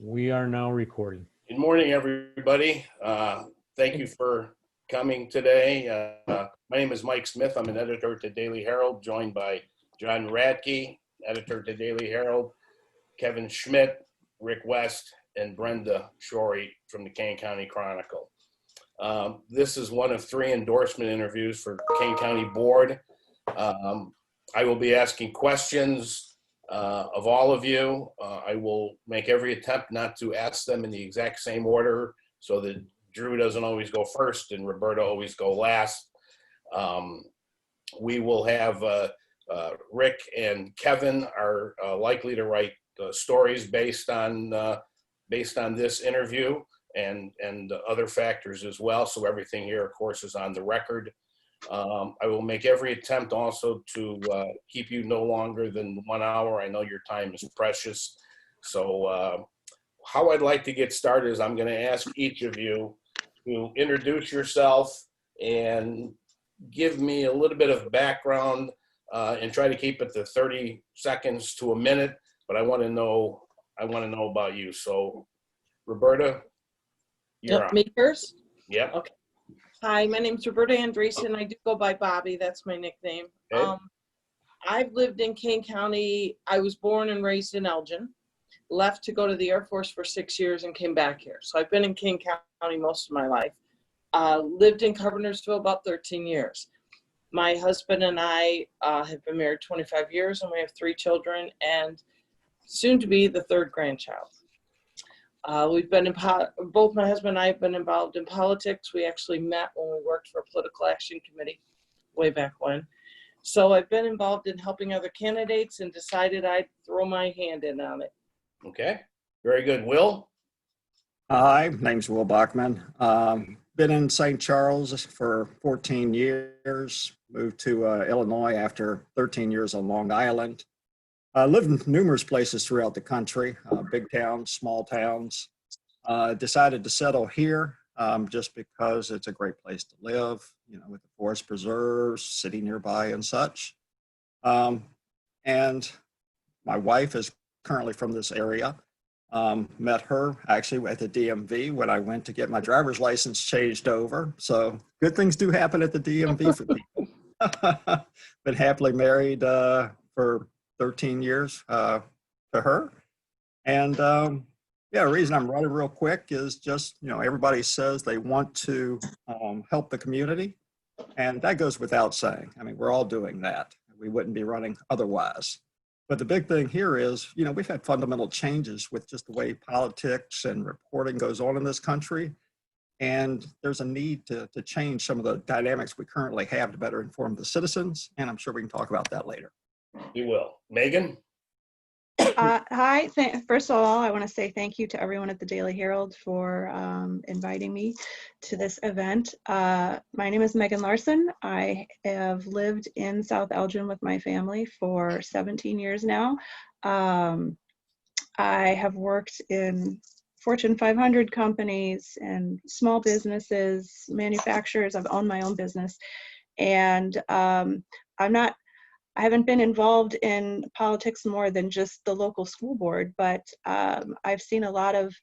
We are now recording. Good morning, everybody. Thank you for coming today. My name is Mike Smith. I'm an editor at the Daily Herald, joined by John Radke, editor at the Daily Herald, Kevin Schmidt, Rick West, and Brenda Shorey from the Kane County Chronicle. This is one of 3 endorsement interviews for Kane County Board. I will be asking questions of all of you. I will make every attempt not to ask them in the exact same order so that Drew doesn't always go first and Roberta always go last. We will have Rick and Kevin are likely to write stories based on this interview and other factors as well. So everything here, of course, is on the record. I will make every attempt also to keep you no longer than 1 hour. I know your time is precious. So how I'd like to get started is I'm going to ask each of you to introduce yourself and give me a little bit of background and try to keep it to 30 seconds to a minute. But I want to know about you. So Roberta, you're on. Me first? Yep. Okay. Hi, my name's Roberta Andreessen. I do go by Bobby. That's my nickname. Okay. I've lived in Kane County. I was born and raised in Elgin, left to go to the Air Force for 6 years and came back here. So I've been in Kane County most of my life. Lived in Governorsville about 13 years. My husband and I have been married 25 years and we have 3 children and soon to be the 3rd grandchild. We've been both my husband and I have been involved in politics. We actually met when we worked for a political action committee way back when. So I've been involved in helping other candidates and decided I'd throw my hand in on it. Okay, very good. Will? Hi, name's Will Bachmann. Been in St. Charles for 14 years, moved to Illinois after 13 years on Long Island. Lived in numerous places throughout the country, big towns, small towns. Decided to settle here just because it's a great place to live, you know, with the forest preserves, city nearby and such. And my wife is currently from this area. Met her actually at the DMV when I went to get my driver's license changed over. So good things do happen at the DMV for people. Been happily married for 13 years to her. And yeah, the reason I'm running real quick is just, you know, everybody says they want to help the community. And that goes without saying. I mean, we're all doing that. We wouldn't be running otherwise. But the big thing here is, you know, we've had fundamental changes with just the way politics and reporting goes on in this country. And there's a need to change some of the dynamics we currently have to better inform the citizens. And I'm sure we can talk about that later. We will. Megan? Hi. First of all, I want to say thank you to everyone at the Daily Herald for inviting me to this event. My name is Megan Larson. I have lived in South Elgin with my family for 17 years now. I have worked in Fortune 500 companies and small businesses, manufacturers. I've owned my own business. And I haven't been involved in politics more than just the local school board, but I've seen a lot of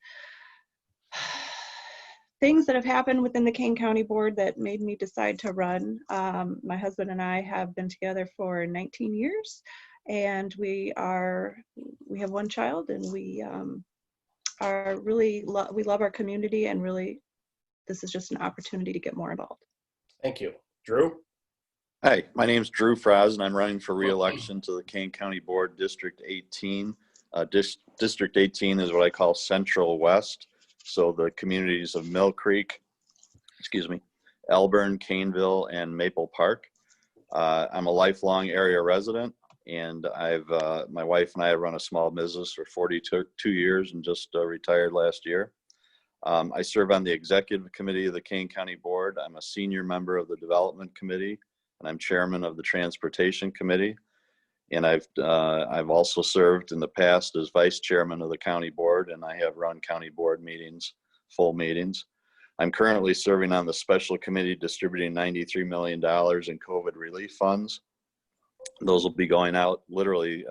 things that have happened within the Kane County Board that made me decide to run. My husband and I have been together for 19 years, and we have 1 child, and we love our community, and really, this is just an opportunity to get more involved. Thank you. Drew? Hi, my name is Drew Fraz, and I'm running for re-election to the Kane County Board, District 18. District 18 is what I call Central West. So the communities of Mill Creek, Elburn, Caneville, and Maple Park. I'm a lifelong area resident, and my wife and I have run a small business for 42 years and just retired last year. I serve on the executive committee of the Kane County Board. I'm a senior member of the development committee, and I'm chairman of the transportation committee. And I've also served in the past as vice chairman of the county board, and I have run county board meetings, full meetings. I'm currently serving on the special committee distributing $93 million in COVID relief funds. Those will be going out, literally,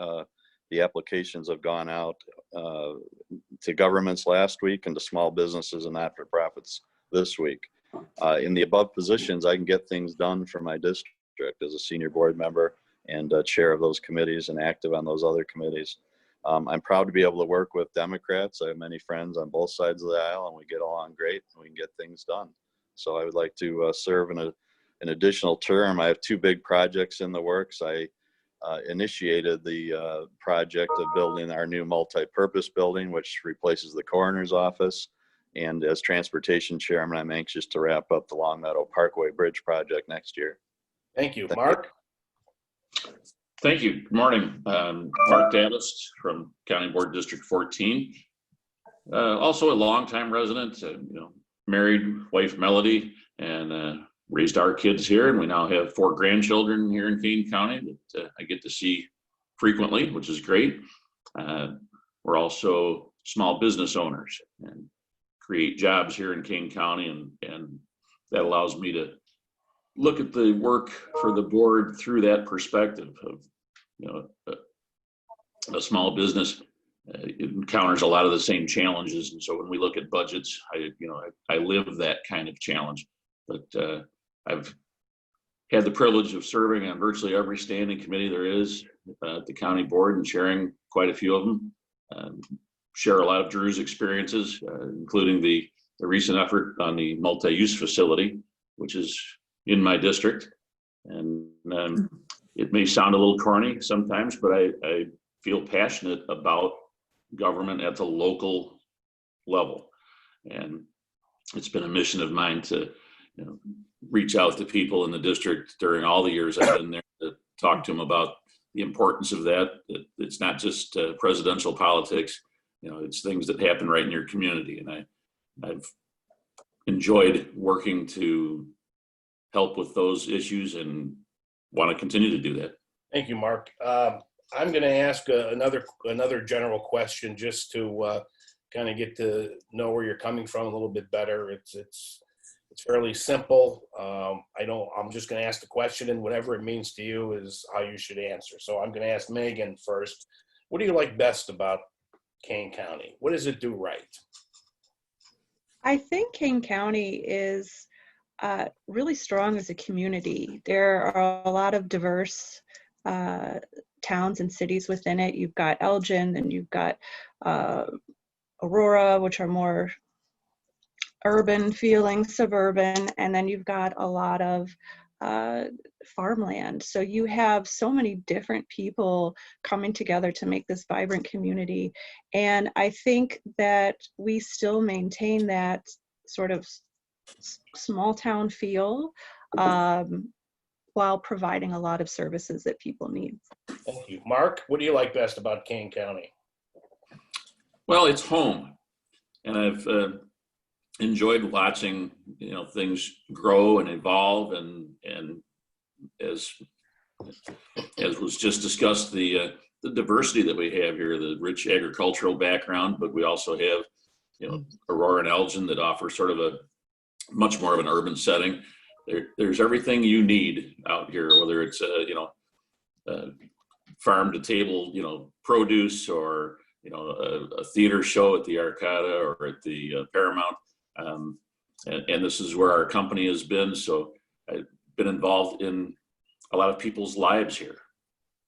the applications have gone out to governments last week and to small businesses and not-for-profits this week. In the above positions, I can get things done for my district as a senior board member and chair of those committees and active on those other committees. I'm proud to be able to work with Democrats. I have many friends on both sides of the aisle, and we get along great and we can get things done. So I would like to serve in an additional term. I have 2 big projects in the works. I initiated the project of building our new multi-purpose building, which replaces the coroner's office. And as transportation chairman, I'm anxious to wrap up the Long Meadow Parkway Bridge project next year. Thank you. Mark? Thank you. Good morning. Mark Davis from County Board District 14. Also a longtime resident, married, wife Melody, and raised our kids here. And we now have 4 grandchildren here in Kane County that I get to see frequently, which is great. We're also small business owners and create jobs here in Kane County. And that allows me to look at the work for the board through that perspective of, a small business encounters a lot of the same challenges. And so when we look at budgets, I live that kind of challenge. But I've had the privilege of serving on virtually every standing committee there is at the county board and chairing quite a few of them. Share a lot of Drew's experiences, including the recent effort on the multi-use facility, which is in my district. And it may sound a little corny sometimes, but I feel passionate about government at the local level. And it's been a mission of mine to reach out to people in the district during all the years I've been there to talk to them about the importance of that it's not just presidential politics, it's things that happen right in your community. And I've enjoyed working to help with those issues and want to continue to do that. Thank you, Mark. I'm going to ask another general question just to kind of get to know where you're coming from a little bit better. It's fairly simple. I'm just going to ask the question, and whatever it means to you is how you should answer. So I'm going to ask Megan first. What do you like best about Kane County? What does it do right? I think Kane County is really strong as a community. There are a lot of diverse towns and cities within it. You've got Elgin, and you've got Aurora, which are more urban feeling, suburban, and then you've got a lot of farmland. So you have so many different people coming together to make this vibrant community. And I think that we still maintain that sort of small town feel while providing a lot of services that people need. Thank you. Mark, what do you like best about Kane County? Well, it's home. And I've enjoyed watching things grow and evolve, and as was just discussed, the diversity that we have here, the rich agricultural background, but we also have Aurora and Elgin that offer sort of a much more of an urban setting. There's everything you need out here, whether it's farm to table produce, or a theater show at the Arcada or at the Paramount. And this is where our company has been. So I've been involved in a lot of people's lives here.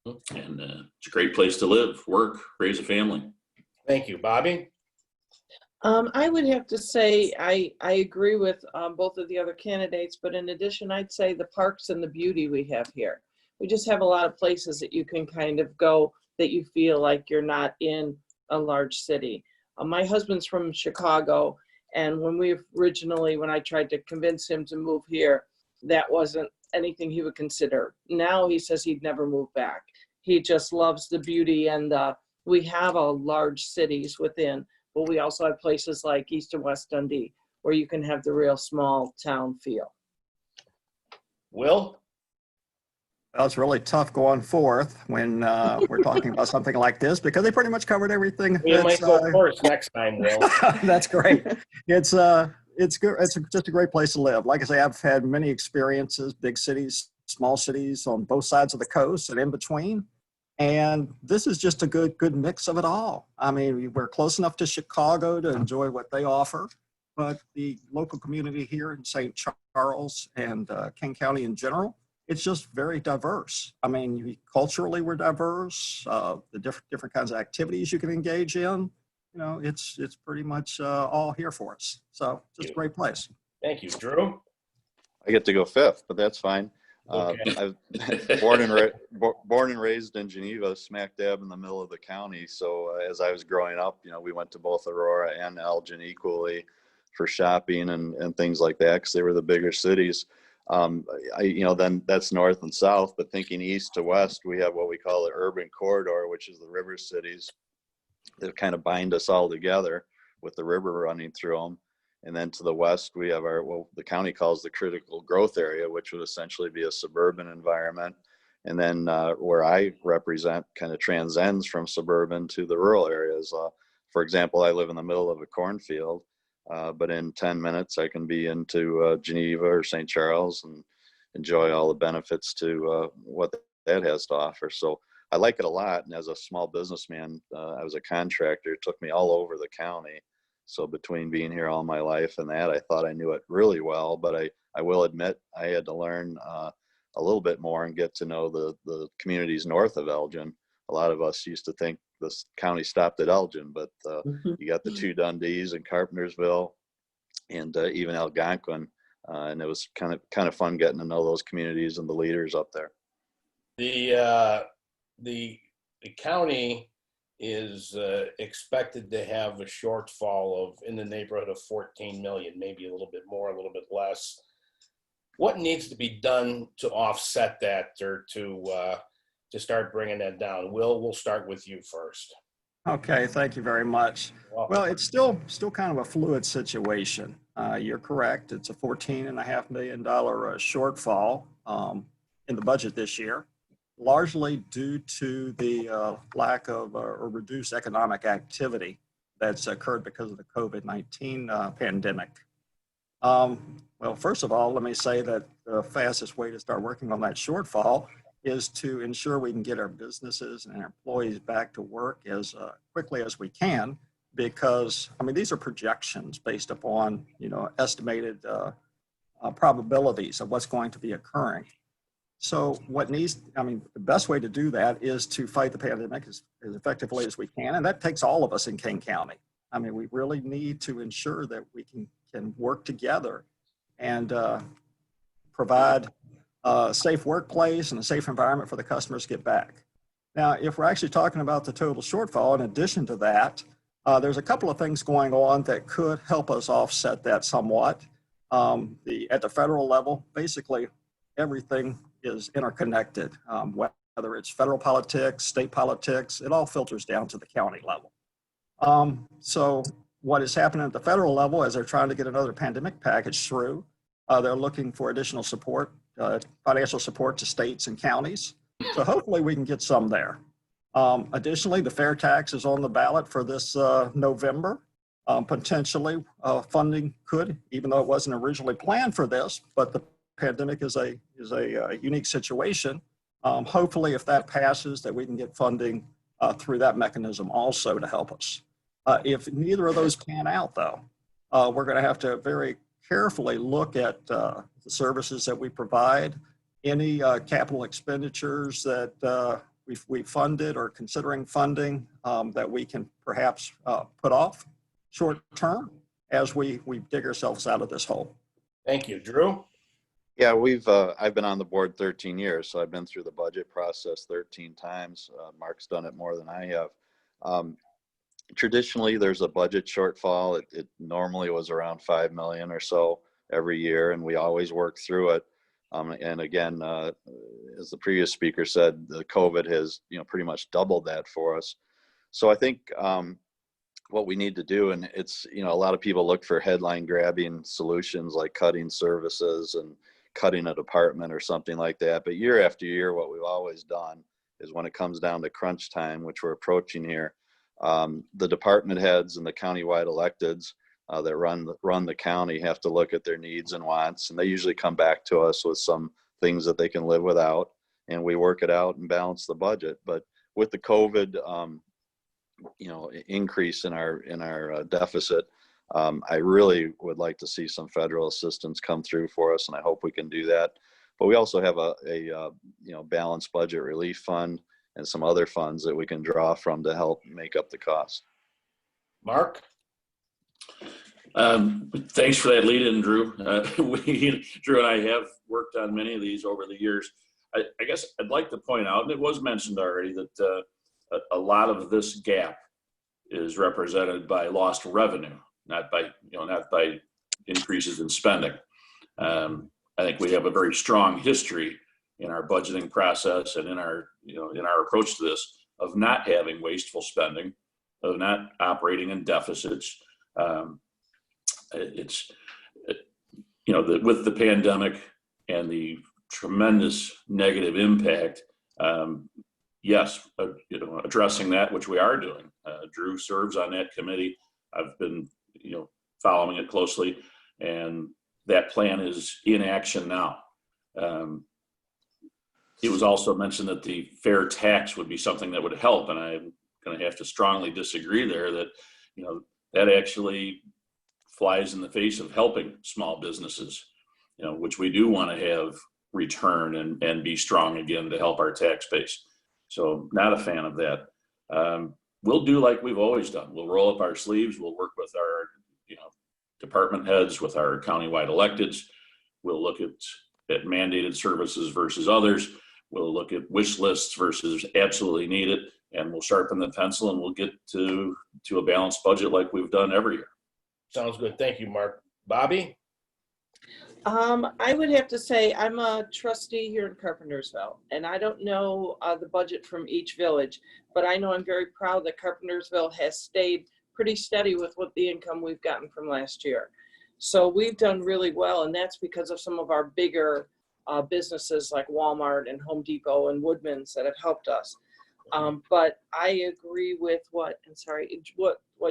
And it's a great place to live, work, raise a family. Thank you. Bobby? I would have to say I agree with both of the other candidates, but in addition, I'd say the parks and the beauty we have here. We just have a lot of places that you can kind of go that you feel like you're not in a large city. My husband's from Chicago, and when I tried to convince him to move here, that wasn't anything he would consider. Now he says he'd never move back. He just loves the beauty, and we have a large cities within, but we also have places like East and West Dundee where you can have the real small town feel. Will? Well, it's really tough going forth when we're talking about something like this, because they pretty much covered everything. We might go first next time, Will. That's great. It's good. It's just a great place to live. Like I say, I've had many experiences, big cities, small cities on both sides of the coast and in between. And this is just a good mix of it all. I mean, we're close enough to Chicago to enjoy what they offer, but the local community here in St. Charles and Kane County in general, it's just very diverse. I mean, culturally we're diverse. The different kinds of activities you can engage in, you know, it's pretty much all here for us. So just a great place. Thank you. Drew? I get to go fifth, but that's fine. Okay. I've born and raised in Geneva, smack dab in the middle of the county. So as I was growing up, you know, we went to both Aurora and Elgin equally for shopping and things like that, because they were the bigger cities. Then that's north and south, but thinking east to west, we have what we call the urban corridor, which is the river cities that kind of bind us all together with the river running through them. And then to the west, we have the county calls the critical growth area, which would essentially be a suburban environment. And then where I represent kind of transcends from suburban to the rural areas. For example, I live in the middle of a cornfield, but in 10 minutes I can be into Geneva or St. Charles and enjoy all the benefits to what that has to offer. So I like it a lot. And as a small businessman, I was a contractor. It took me all over the county. So between being here all my life and that, I thought I knew it really well, but I will admit I had to learn a little bit more and get to know the communities north of Elgin. A lot of us used to think this county stopped at Elgin, but you got the two Dundees and Carpentersville and even Algonquin. And it was kind of fun getting to know those communities and the leaders up there. The county is expected to have a shortfall of in the neighborhood of 14 million, maybe a little bit more, a little bit less. What needs to be done to offset that or to start bringing that down? We'll start with you first. Okay, thank you very much. Well, it's still kind of a fluid situation. You're correct. It's a $14.5 million shortfall in the budget this year, largely due to the lack of or reduced economic activity that's occurred because of the COVID-19 pandemic. Well, first of all, let me say that the fastest way to start working on that shortfall is to ensure we can get our businesses and our employees back to work as quickly as we can, because, I mean, these are projections based upon, you know, estimated probabilities of what's going to be occurring. So the best way to do that is to fight the pandemic as effectively as we can. And that takes all of us in Kane County. I mean, we really need to ensure that we can work together and provide a safe workplace and a safe environment for the customers to get back. Now, if we're actually talking about the total shortfall, in addition to that, there's a couple of things going on that could help us offset that somewhat. At the federal level, basically everything is interconnected, whether it's federal politics, state politics, it all filters down to the county level. So what is happening at the federal level as they're trying to get another pandemic package through, they're looking for additional support, financial support to states and counties. So hopefully we can get some there. Additionally, the fair tax is on the ballot for this November. Potentially funding could, even though it wasn't originally planned for this, but the pandemic is a unique situation. Hopefully, if that passes, that we can get funding through that mechanism also to help us. If neither of those pan out, though, we're going to have to very carefully look at the services that we provide, any capital expenditures that we've funded or considering funding that we can perhaps put off short term as we dig ourselves out of this hole. Thank you. Drew? Yeah, I've been on the board 13 years, so I've been through the budget process 13 times. Mark's done it more than I have. Traditionally, there's a budget shortfall. It normally was around 5 million or so every year, and we always work through it. And again, as the previous speaker said, the COVID has, pretty much doubled that for us. So I think what we need to do, and it's, a lot of people look for headline grabbing solutions like cutting services and cutting a department or something like that. But year after year, what we've always done is when it comes down to crunch time, which we're approaching here, the department heads and the countywide electeds that run the county have to look at their needs and wants, and they usually come back to us with some things that they can live without, and we work it out and balance the budget. But with the COVID, increase in our deficit, I really would like to see some federal assistance come through for us, and I hope we can do that. But we also have a balanced budget relief fund and some other funds that we can draw from to help make up the cost. Mark? Thanks for that lead in, Drew. Drew and I have worked on many of these over the years. I guess I'd like to point out, and it was mentioned already, that a lot of this gap is represented by lost revenue, not by increases in spending. I think we have a very strong history in our budgeting process and in our approach to this of not having wasteful spending, of not operating in deficits. With the pandemic and the tremendous negative impact, yes, addressing that, which we are doing. Drew serves on that committee. I've been, following it closely, and that plan is in action now. It was also mentioned that the fair tax would be something that would help, and I'm going to have to strongly disagree there. That that actually flies in the face of helping small businesses, which we do want to have return and be strong again to help our tax base. So not a fan of that. We'll do like we've always done. We'll roll up our sleeves. We'll work with our department heads, with our countywide electeds. We'll look at mandated services versus others. We'll look at wish lists versus absolutely needed, and we'll sharpen the pencil, and we'll get to a balanced budget like we've done every year. Sounds good. Thank you, Mark. Bobby? I would have to say I'm a trustee here in Carpentersville, and I don't know the budget from each village, but I know I'm very proud that Carpentersville has stayed pretty steady with what the income we've gotten from last year. So we've done really well, and that's because of some of our bigger businesses like Walmart and Home Depot and Woodman's that have helped us. But I agree with what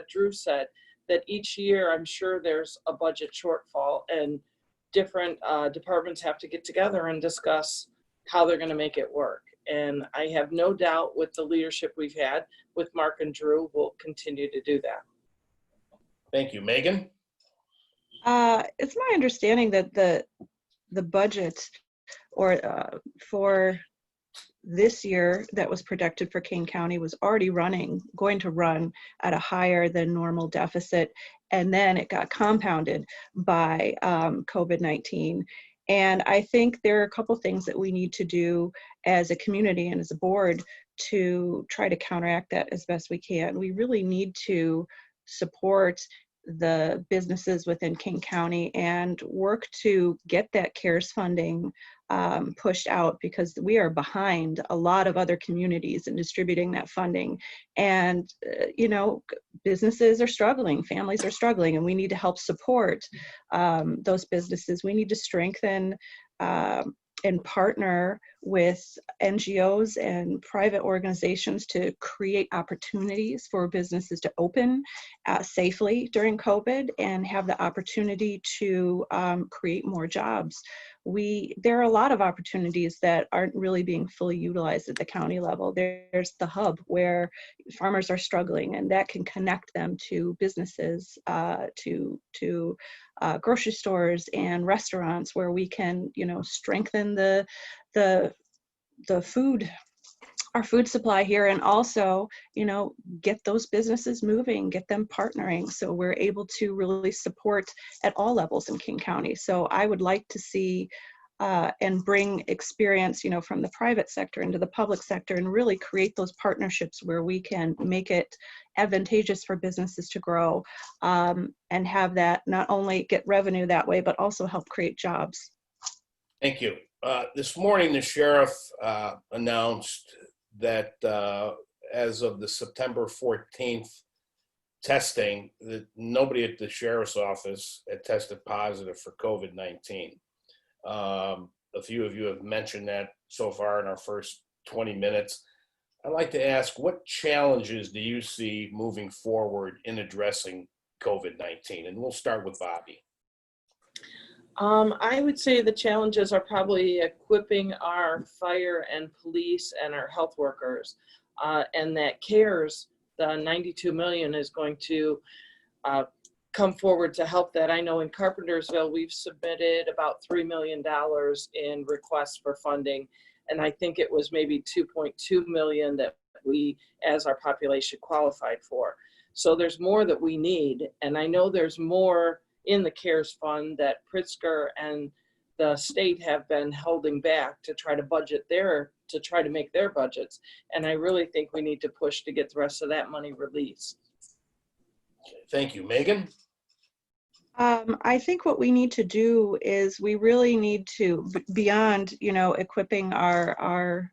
Drew said, that each year I'm sure there's a budget shortfall, and different departments have to get together and discuss how they're going to make it work. And I have no doubt with the leadership we've had with Mark and Drew, we'll continue to do that. Thank you. Megan? It's my understanding that the budget for this year that was projected for Kane County was already going to run at a higher than normal deficit, and then it got compounded by COVID-19. And I think there are a couple things that we need to do as a community and as a board to try to counteract that as best we can. We really need to support the businesses within Kane County and work to get that CARES funding pushed out, because we are behind a lot of other communities in distributing that funding. And, businesses are struggling, families are struggling, and we need to help support those businesses. We need to strengthen and partner with NGOs and private organizations to create opportunities for businesses to open safely during COVID and have the opportunity to create more jobs. There are a lot of opportunities that aren't really being fully utilized at the county level. There's the hub where farmers are struggling, and that can connect them to businesses, to grocery stores and restaurants, where we can, strengthen our food supply here, and also, get those businesses moving, get them partnering, so we're able to really support at all levels in King County. So I would like to see and bring experience, from the private sector into the public sector, and really create those partnerships where we can make it advantageous for businesses to grow, and have that not only get revenue that way, but also help create jobs. Thank you. This morning, the sheriff announced that as of the September 14th testing, that nobody at the sheriff's office had tested positive for COVID-19. A few of you have mentioned that so far in our first 20 minutes. I'd like to ask, what challenges do you see moving forward in addressing COVID-19? And we'll start with Bobby. I would say the challenges are probably equipping our fire and police and our health workers. and that CARES, the 92 million, is going to come forward to help that. I know in Carpentersville, we've submitted about $3 million in requests for funding. And I think it was maybe 2.2 million that we, as our population, qualified for. So there's more that we need. And I know there's more in the CARES fund that Pritzker and the state have been holding back to try to to make their budgets. And I really think we need to push to get the rest of that money released. Thank you. Megan? I think what we need to do is we really need to, beyond, equipping our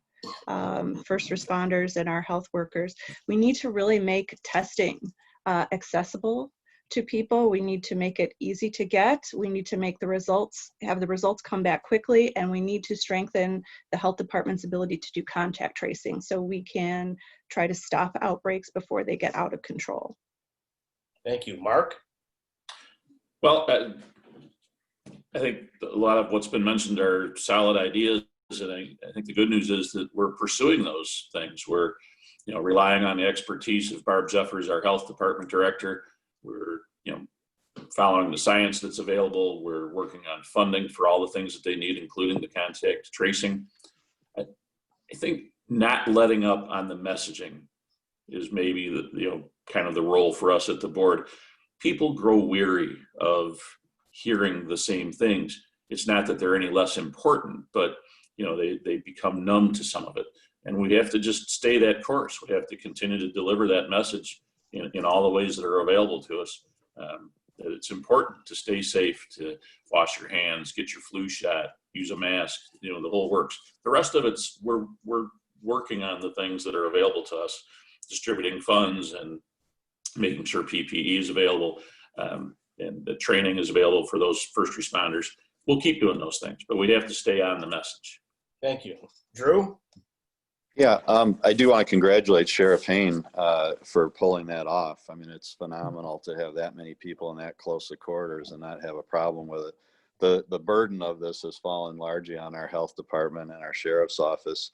first responders and our health workers, we need to really make testing accessible to people. We need to make it easy to get. We need to make have the results come back quickly, and we need to strengthen the health department's ability to do contact tracing so we can try to stop outbreaks before they get out of control. Thank you. Mark? Well, I think a lot of what's been mentioned are solid ideas, and I think the good news is that we're pursuing those things. We're, relying on the expertise of Barb Jeffers, our health department director. We're, following the science that's available. We're working on funding for all the things that they need, including the contact tracing. I think not letting up on the messaging is maybe the, kind of the role for us at the board. People grow weary of hearing the same things. It's not that they're any less important, but they become numb to some of it. And we have to just stay that course. We have to continue to deliver that message in all the ways that are available to us. That it's important to stay safe, to wash your hands, get your flu shot, use a mask, the whole works. The rest of it's, we're working on the things that are available to us, distributing funds and making sure PPE is available, and the training is available for those first responders. We'll keep doing those things, but we have to stay on the message. Thank you. Drew? Yeah, I do want to congratulate Sheriff Hain for pulling that off. I mean, it's phenomenal to have that many people in that close of quarters and not have a problem with it. The burden of this has fallen largely on our health department and our sheriff's office.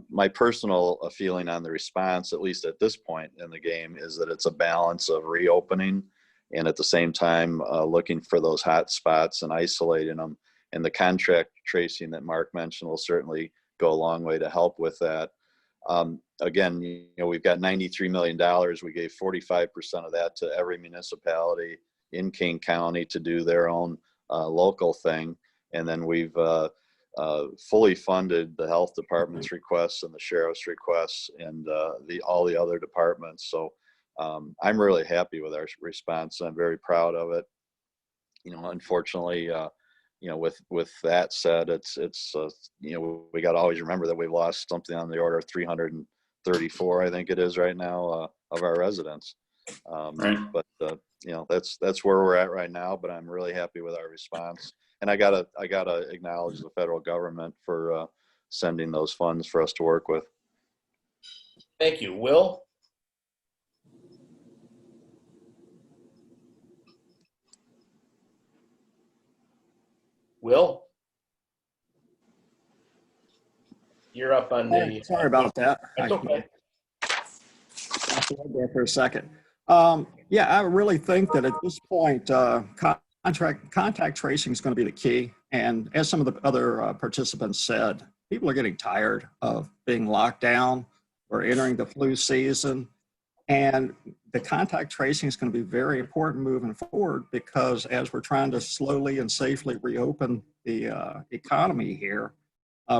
My personal feeling on the response, at least at this point in the game, is that it's a balance of reopening and at the same time looking for those hot spots and isolating them. And the contract tracing that Mark mentioned will certainly go a long way to help with that. Again, we've got $93 million. We gave 45% of that to every municipality in Kane County to do their own local thing. And then we've fully funded the health department's requests and the sheriff's requests and all the other departments. So I'm really happy with our response. I'm very proud of it. Unfortunately, with that said, it's we got to always remember that we've lost something on the order of 334, I think it is right now, of our residents. Right. But that's where we're at right now. But I'm really happy with our response. And I gotta acknowledge the federal government for sending those funds for us to work with. Thank you. Will? Will? You're up on the... Sorry about that. That's okay. There for a second. Yeah, I really think that at this point, contact tracing is going to be the key. And as some of the other participants said, people are getting tired of being locked down. We're entering the flu season. And the contact tracing is going to be very important moving forward, because as we're trying to slowly and safely reopen the economy here,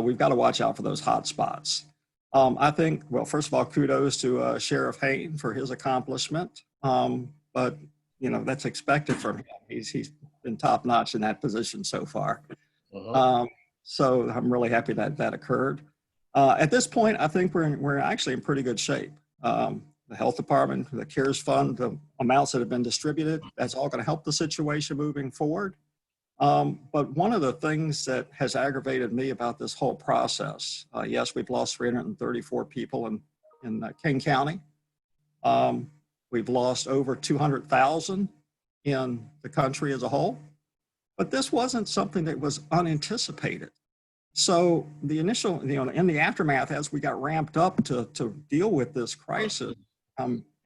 we've got to watch out for those hot spots. I think, well, first of all, kudos to Sheriff Hain for his accomplishment. But, that's expected from him. He's been top notch in that position so far. So I'm really happy that that occurred. At this point, I think we're actually in pretty good shape. The health department, the CARES fund, the amounts that have been distributed, that's all going to help the situation moving forward. But one of the things that has aggravated me about this whole process, yes, we've lost 334 people in Kane County. We've lost over 200,000 in the country as a whole. But this wasn't something that was unanticipated. So the initial, in the aftermath, as we got ramped up to deal with this crisis,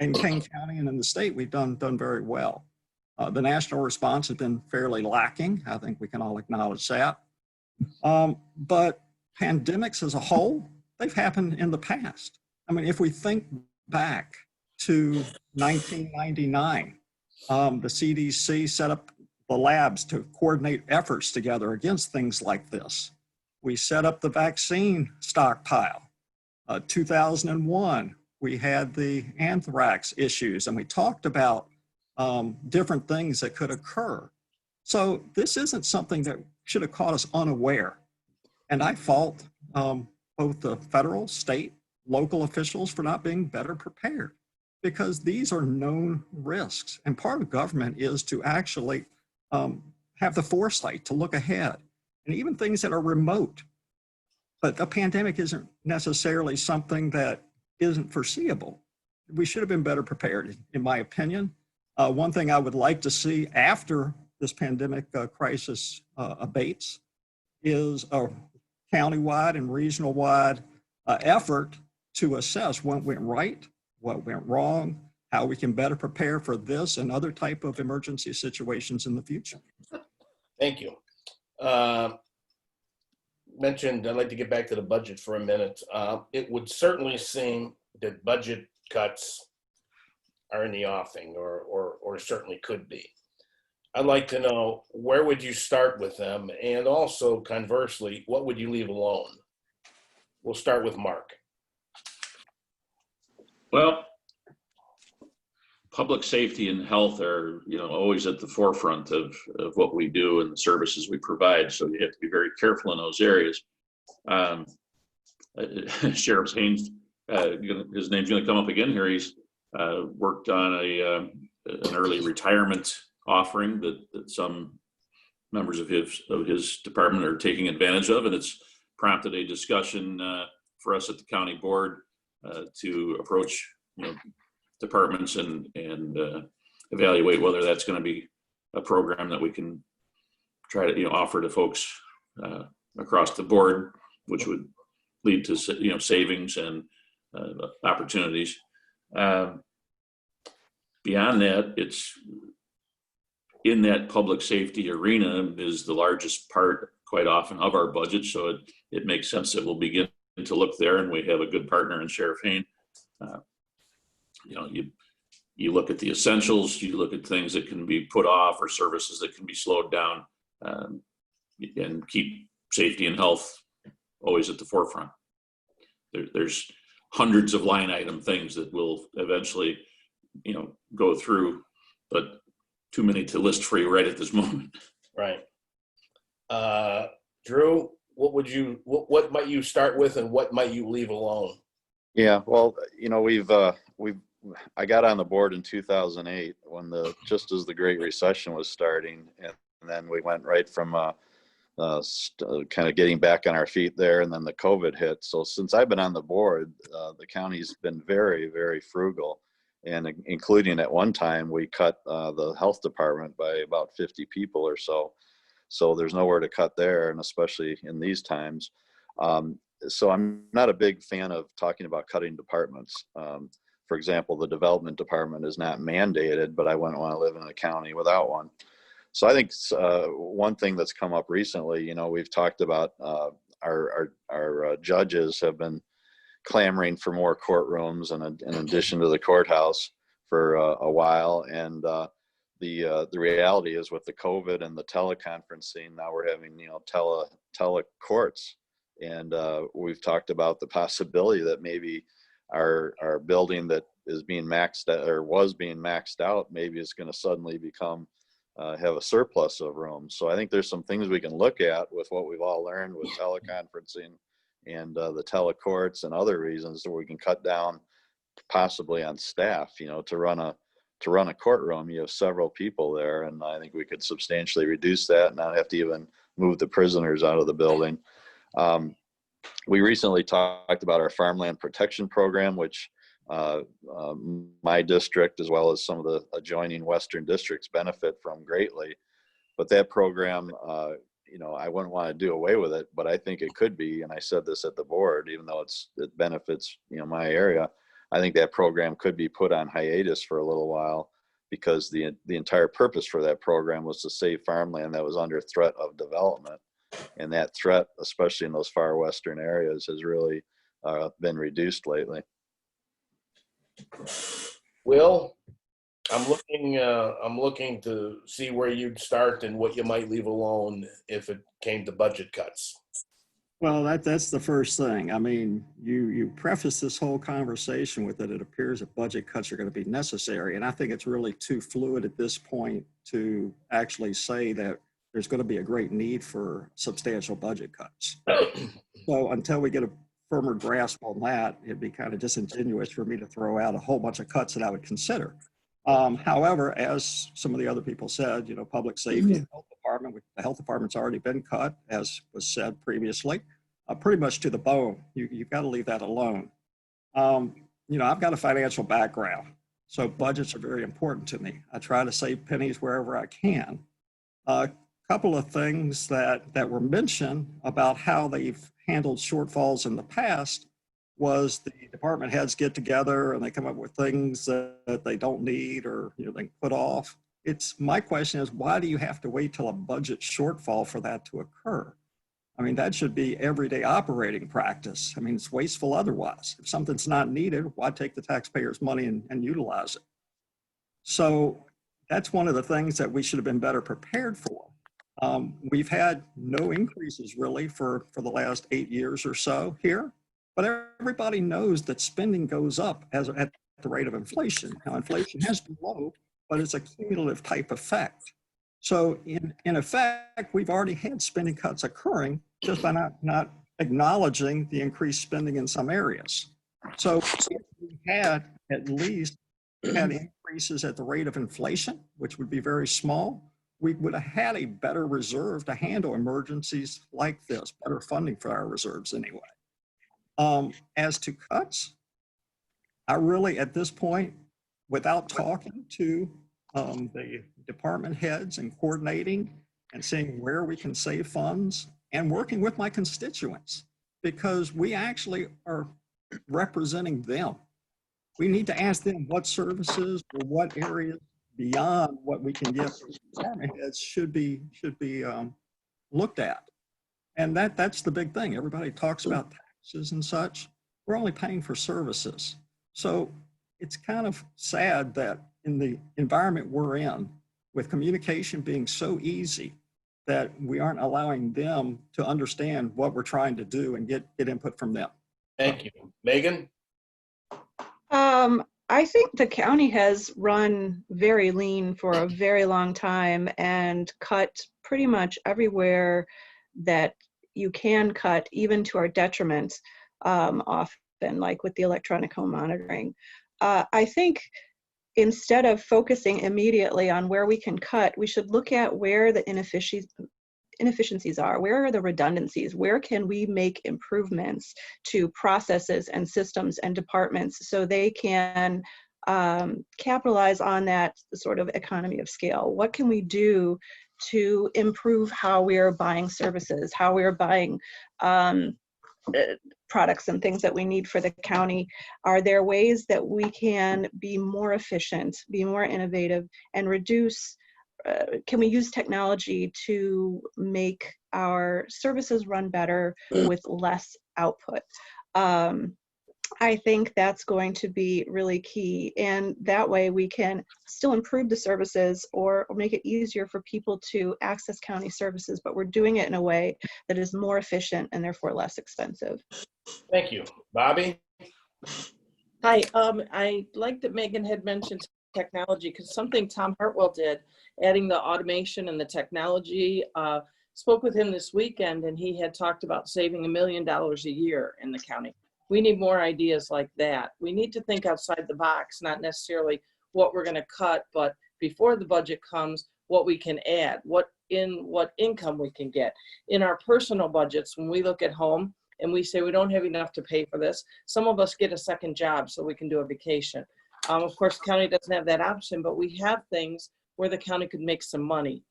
in Kane County and in the state, we've done very well. The national response has been fairly lacking. I think we can all acknowledge that. But pandemics as a whole, they've happened in the past. I mean, if we think back to 1999, the CDC set up the labs to coordinate efforts together against things like this. We set up the vaccine stockpile. 2001, we had the anthrax issues, and we talked about different things that could occur. So this isn't something that should have caught us unaware. And I fault both the federal, state, local officials for not being better prepared, because these are known risks. And part of government is to actually have the foresight to look ahead, and even things that are remote. But a pandemic isn't necessarily something that isn't foreseeable. We should have been better prepared, in my opinion. One thing I would like to see after this pandemic crisis abates is a countywide and regional-wide effort to assess what went right, what went wrong, how we can better prepare for this and other type of emergency situations in the future. Thank you. Mentioned, I'd like to get back to the budget for a minute. It would certainly seem that budget cuts are in the offing, or certainly could be. I'd like to know, where would you start with them? And also, conversely, what would you leave alone? We'll start with Mark. Well, public safety and health are, always at the forefront of what we do and the services we provide. So you have to be very careful in those areas. Sheriff Haynes, his name's going to come up again here. He's worked on an early retirement offering that some members of his department are taking advantage of, and it's prompted a discussion for us at the county board to approach departments and evaluate whether that's going to be a program that we can try to offer to folks across the board, which would lead to savings and opportunities. Beyond that, it's in that public safety arena is the largest part quite often of our budget, so it makes sense that we'll begin to look there, and we have a good partner in Sheriff Haynes. You look at the essentials, you look at things that can be put off or services that can be slowed down, and keep safety and health always at the forefront. There's hundreds of line item things that will eventually, go through, but too many to list for you right at this moment. Right. Drew, what might you start with, and what might you leave alone? Yeah, well, I got on the board in 2008 when just as the Great Recession was starting, and then we went right from kind of getting back on our feet there, and then the COVID hit. So since I've been on the board, the county's been very, very frugal, and including at one time we cut the health department by about 50 people or so. So there's nowhere to cut there, and especially in these times. So I'm not a big fan of talking about cutting departments. For example, the development department is not mandated, but I wouldn't want to live in a county without one. So I think one thing that's come up recently, we've talked about our judges have been clamoring for more courtrooms in addition to the courthouse for a while. And the reality is, with the COVID and the teleconferencing, now we're having, telecourts. And we've talked about the possibility that maybe our building that is being maxed out, or was being maxed out, maybe is going to suddenly become have a surplus of rooms. So I think there's some things we can look at with what we've all learned with teleconferencing and the telecourts and other reasons that we can cut down possibly on staff. To run a courtroom, you have several people there, and I think we could substantially reduce that and not have to even move the prisoners out of the building. We recently talked about our farmland protection program, which my district, as well as some of the adjoining western districts, benefit from greatly. But that program, you know, I wouldn't want to do away with it, but I think it could be, and I said this at the board, even though it benefits, you know, my area, I think that program could be put on hiatus for a little while, because the entire purpose for that program was to save farmland that was under threat of development. And that threat, especially in those far western areas, has really been reduced lately. Will, I'm looking to see where you'd start and what you might leave alone if it came to budget cuts. Well, that's the first thing. I mean, you preface this whole conversation with that it appears that budget cuts are going to be necessary. And I think it's really too fluid at this point to actually say that there's going to be a great need for substantial budget cuts. So until we get a firmer grasp on that, it'd be kind of disingenuous for me to throw out a whole bunch of cuts that I would consider. However, as some of the other people said, you know, public safety and health department, the health department's already been cut, as was said previously, pretty much to the bone. You've got to leave that alone. You know, I've got a financial background, so budgets are very important to me. I try to save pennies wherever I can. A couple of things that were mentioned about how they've handled shortfalls in the past was the department heads get together and they come up with things that they don't need or, you know, they put off. My question is, why do you have to wait till a budget shortfall for that to occur? I mean, that should be everyday operating practice. I mean, it's wasteful otherwise. If something's not needed, why take the taxpayers' money and utilize it? So that's one of the things that we should have been better prepared for. We've had no increases really for the last 8 years or so here. But everybody knows that spending goes up at the rate of inflation. Now, inflation has been low, but it's a cumulative type effect. So in effect, we've already had spending cuts occurring just by not acknowledging the increased spending in some areas. So if we had at least had increases at the rate of inflation, which would be very small, we would have had a better reserve to handle emergencies like this, better funding for our reserves anyway. As to cuts, I really, at this point, without talking to the department heads and coordinating and seeing where we can save funds and working with my constituents, because we actually are representing them. We need to ask them what services or what areas beyond what we can get from department heads should be looked at. And that's the big thing. Everybody talks about taxes and such. We're only paying for services. So it's kind of sad that in the environment we're in, with communication being so easy, that we aren't allowing them to understand what we're trying to do and get input from them. Thank you. Megan? I think the county has run very lean for a very long time and cut pretty much everywhere that you can cut, even to our detriment, often, like with the electronic home monitoring. I think instead of focusing immediately on where we can cut, we should look at where the inefficiencies are, where are the redundancies, where can we make improvements to processes and systems and departments so they can capitalize on that sort of economy of scale. What can we do to improve how we are buying services, how we are buying products and things that we need for the county? Are there ways that we can be more efficient, be more innovative, and reduce, can we use technology to make our services run better with less output? I think that's going to be really key. And that way we can still improve the services or make it easier for people to access county services, but we're doing it in a way that is more efficient and therefore less expensive. Thank you. Bobby? Hi, I like that Megan had mentioned technology, because something Tom Hartwell did, adding the automation and the technology, spoke with him this weekend, and he had talked about saving $1 million a year in the county. We need more ideas like that. We need to think outside the box, not necessarily what we're going to cut, but before the budget comes, what we can add, what income we can get. In our personal budgets, when we look at home and we say we don't have enough to pay for this, some of us get a second job so we can do a vacation. Of course, the county doesn't have that option, but we have things where the county could make some money.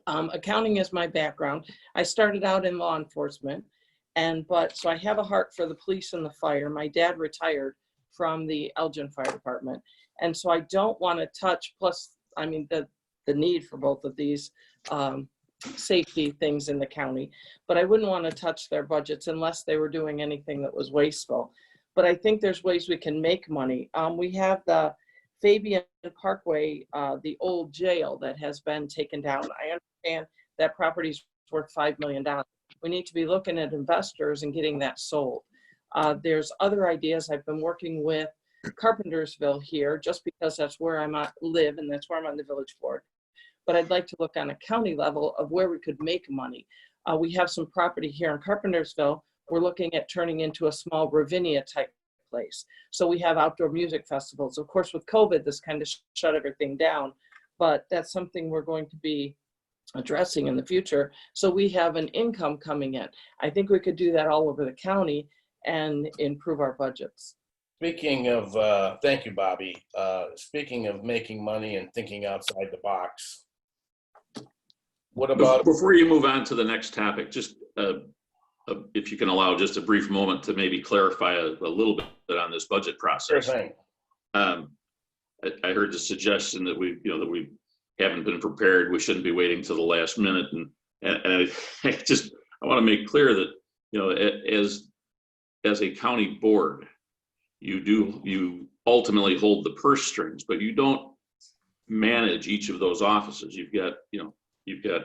Accounting is my background. I started out in law enforcement, so I have a heart for the police and the fire. My dad retired from the Elgin Fire Department, and so I don't want to touch. Plus, I mean the need for both of these safety things in the county, but I wouldn't want to touch their budgets unless they were doing anything that was wasteful. But I think there's ways we can make money. We have the Fabian Parkway, the old jail that has been taken down. I understand that property's worth $5 million. We need to be looking at investors and getting that sold. There's other ideas. I've been working with Carpentersville here just because that's where I live and that's where I'm on the village board. But I'd like to look on a county level of where we could make money. We have some property here in Carpentersville. We're looking at turning into a small Ravinia type place. So we have outdoor music festivals. Of course, with COVID, this kind of shut everything down, but that's something we're going to be addressing in the future. So we have an income coming in. I think we could do that all over the county and improve our budgets. Speaking of, thank you, Bobby. Speaking of making money and thinking outside the box, what about? Before you move on to the next topic, just if you can allow just a brief moment to maybe clarify a little bit on this budget process. Sure thing. I heard the suggestion that we haven't been prepared. We shouldn't be waiting till the last minute, and I want to make clear that as a county board, you ultimately hold the purse strings, but you don't manage each of those offices. You've got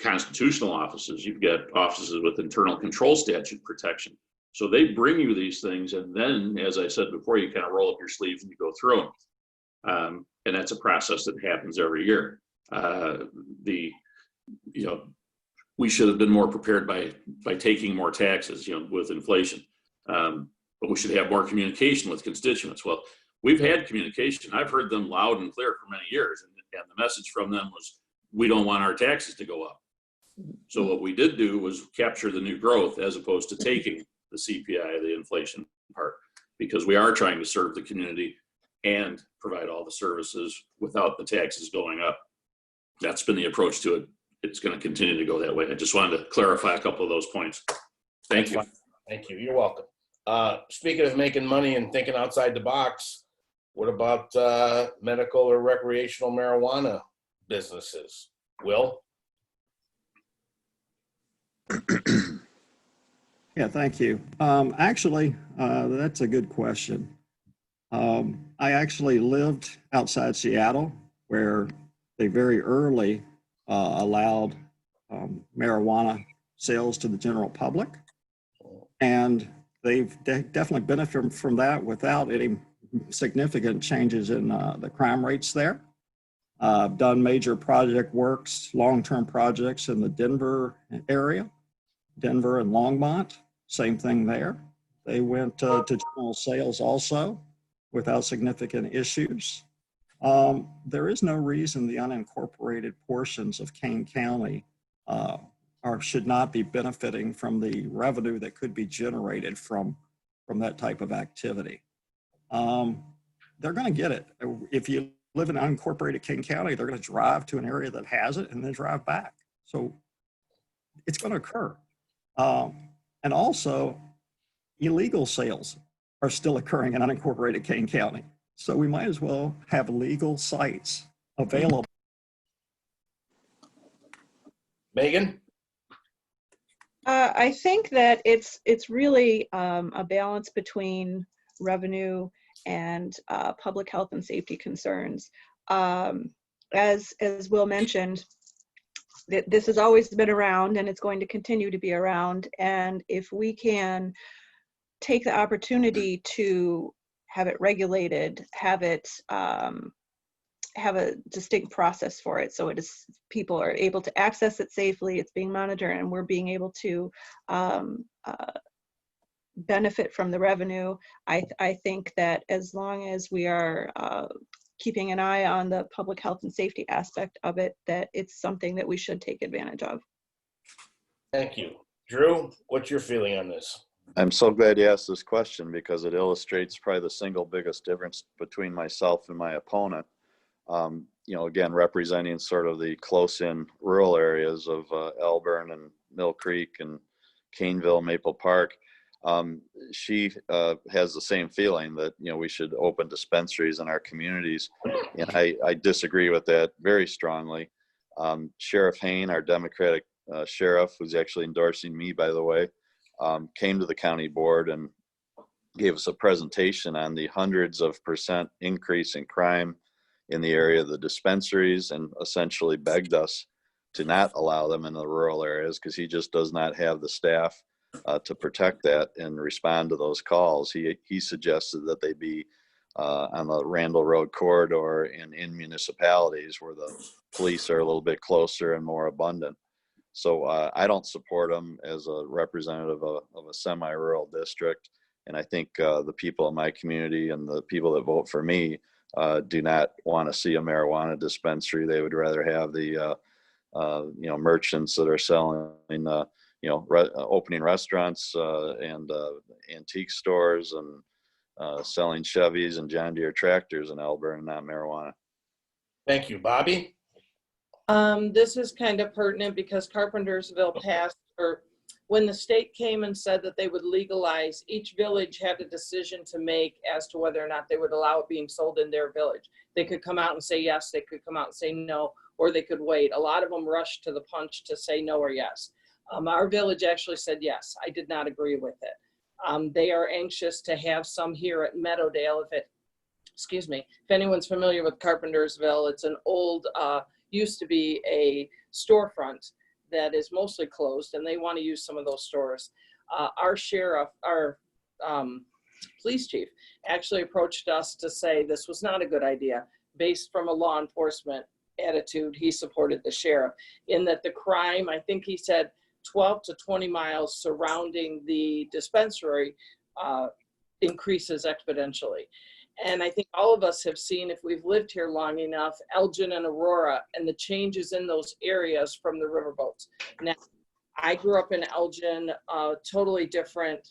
constitutional offices, you've got offices with internal control statute protection. So they bring you these things, and then, as I said before, you kind of roll up your sleeves and you go through them. And that's a process that happens every year. We should have been more prepared by taking more taxes, with inflation. But we should have more communication with constituents. Well, we've had communication. I've heard them loud and clear for many years. And the message from them was, we don't want our taxes to go up. So what we did do was capture the new growth as opposed to taking the CPI, the inflation part, because we are trying to serve the community and provide all the services without the taxes going up. That's been the approach to it. It's going to continue to go that way. I just wanted to clarify a couple of those points. Thank you. Thank you. You're welcome. Speaking of making money and thinking outside the box, what about medical or recreational marijuana businesses? Will? Yeah, thank you. Actually, that's a good question. I actually lived outside Seattle, where they very early allowed marijuana sales to the general public. And they've definitely benefited from that without any significant changes in the crime rates there. I've done major project works, long-term projects in the Denver area, Denver and Longmont, same thing there. They went to general sales also without significant issues. There is no reason the unincorporated portions of Kane County should not be benefiting from the revenue that could be generated from that type of activity. They're going to get it. If you live in unincorporated Kane County, they're going to drive to an area that has it and then drive back. So it's going to occur. And also, illegal sales are still occurring in unincorporated Kane County. So we might as well have legal sites available. Megan? I think that it's really a balance between revenue and public health and safety concerns. As Will mentioned, this has always been around and it's going to continue to be around. And if we can take the opportunity to have it regulated, have a distinct process for it, so people are able to access it safely, it's being monitored, and we're being able to benefit from the revenue. I think that as long as we are keeping an eye on the public health and safety aspect of it, that it's something that we should take advantage of. Thank you. Drew, what's your feeling on this? I'm so glad you asked this question because it illustrates probably the single biggest difference between myself and my opponent. you know, again, representing sort of the close-in rural areas of Elburn and Mill Creek and Caneville, Maple Park. She has the same feeling that, you know, we should open dispensaries in our communities. And I disagree with that very strongly. Sheriff Hain, our Democratic sheriff, who's actually endorsing me, by the way, came to the county board and gave us a presentation on the hundreds of % increase in crime in the area of the dispensaries, and essentially begged us to not allow them in the rural areas because he just does not have the staff to protect that and respond to those calls. He suggested that they be on the Randall Road corridor and in municipalities where the police are a little bit closer and more abundant. So I don't support him as a representative of a semi-rural district. And I think the people in my community and the people that vote for me do not want to see a marijuana dispensary. They would rather have the you know, merchants that are selling, you know, opening restaurants and antique stores and selling Chevys and John Deere tractors in Elburn, not marijuana. Thank you. Bobby? This is kind of pertinent because Carpentersville passed, or when the state came and said that they would legalize, each village had a decision to make as to whether or not they would allow it being sold in their village. They could come out and say yes, they could come out and say no, or they could wait. A lot of them rushed to the punch to say no or yes. Our village actually said yes. I did not agree with it. They are anxious to have some here at Meadowdale. If anyone's familiar with Carpentersville, it's an old, used to be a storefront that is mostly closed, and they want to use some of those stores. Our sheriff, our police chief, actually approached us to say this was not a good idea. Based from a law enforcement attitude, he supported the sheriff in that the crime, I think he said 12 to 20 miles surrounding the dispensary increases exponentially. And I think all of us have seen, if we've lived here long enough, Elgin and Aurora and the changes in those areas from the riverboats. Now, I grew up in Elgin, totally different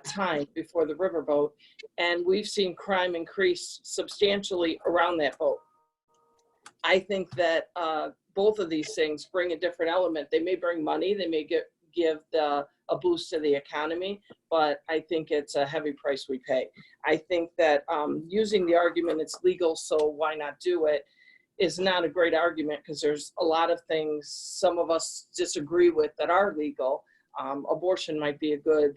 time before the riverboat, and we've seen crime increase substantially around that boat. I think that both of these things bring a different element. They may bring money, they may give a boost to the economy, but I think it's a heavy price we pay. I think that using the argument it's legal, so why not do it, is not a great argument because there's a lot of things some of us disagree with that are legal. Abortion might be a good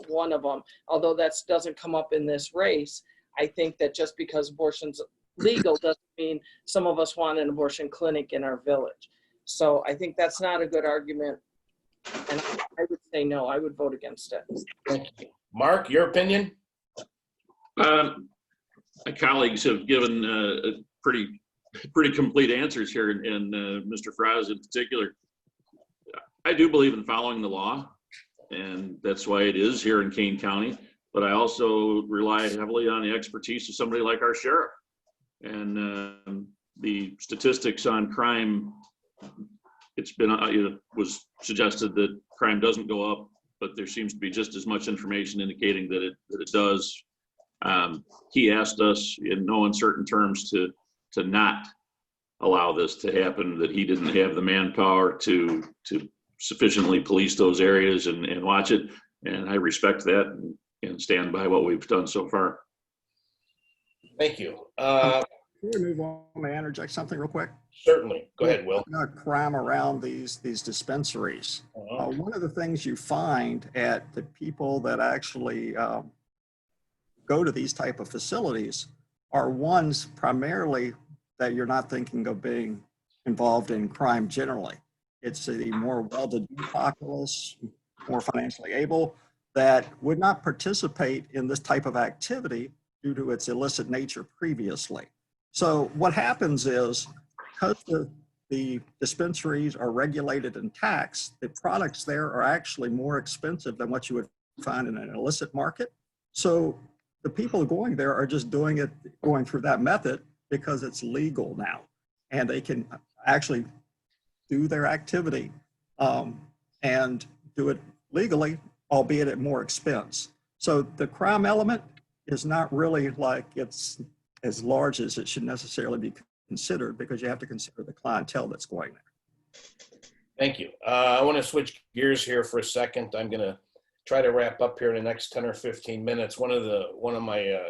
one of them, although that doesn't come up in this race. I think that just because abortion's legal doesn't mean some of us want an abortion clinic in our village. So I think that's not a good argument. And I would say no, I would vote against it. Thank you. Mark, your opinion? My colleagues have given pretty complete answers here, and Mr. Fries in particular. I do believe in following the law, and that's why it is here in Kane County. But I also rely heavily on the expertise of somebody like our sheriff. And the statistics on crime, it's been, it was suggested that crime doesn't go up, but there seems to be just as much information indicating that it does. He asked us in no uncertain terms to not allow this to happen, that he didn't have the manpower to sufficiently police those areas and watch it. And I respect that and stand by what we've done so far. Thank you. Before we move on, may I interject something real quick? Certainly. Go ahead, Will. Crime around these dispensaries. One of the things you find at the people that actually go to these type of facilities are ones primarily that you're not thinking of being involved in crime generally. It's the more well-to-do populace, more financially able, that would not participate in this type of activity due to its illicit nature previously. So what happens is, because the dispensaries are regulated and taxed, the products there are actually more expensive than what you would find in an illicit market. So the people going there are just going through that method because it's legal now, and they can actually do their activity and do it legally, albeit at more expense. So the crime element is not really like it's as large as it should necessarily be considered because you have to consider the clientele that's going there. Thank you. I want to switch gears here for a second. I'm going to try to wrap up here in the next 10 or 15 minutes. One of my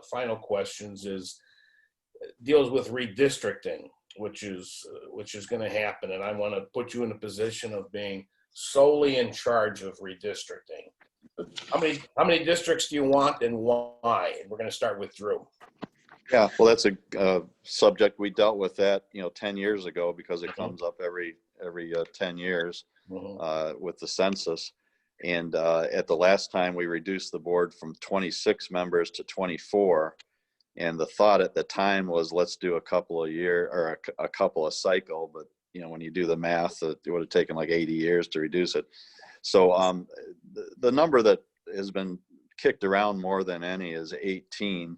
final questions deals with redistricting, which is going to happen, and I want to put you in a position of being solely in charge of redistricting. How many districts do you want and why? And we're going to start with Drew. Yeah, well, that's a subject we dealt with that 10 years ago because it comes up every 10 years with the census. And at the last time we reduced the board from 26 members to 24. And the thought at the time was, let's do a couple of year or a couple of cycle. But when you do the math, it would have taken like 80 years to reduce it. So the number that has been kicked around more than any is 18.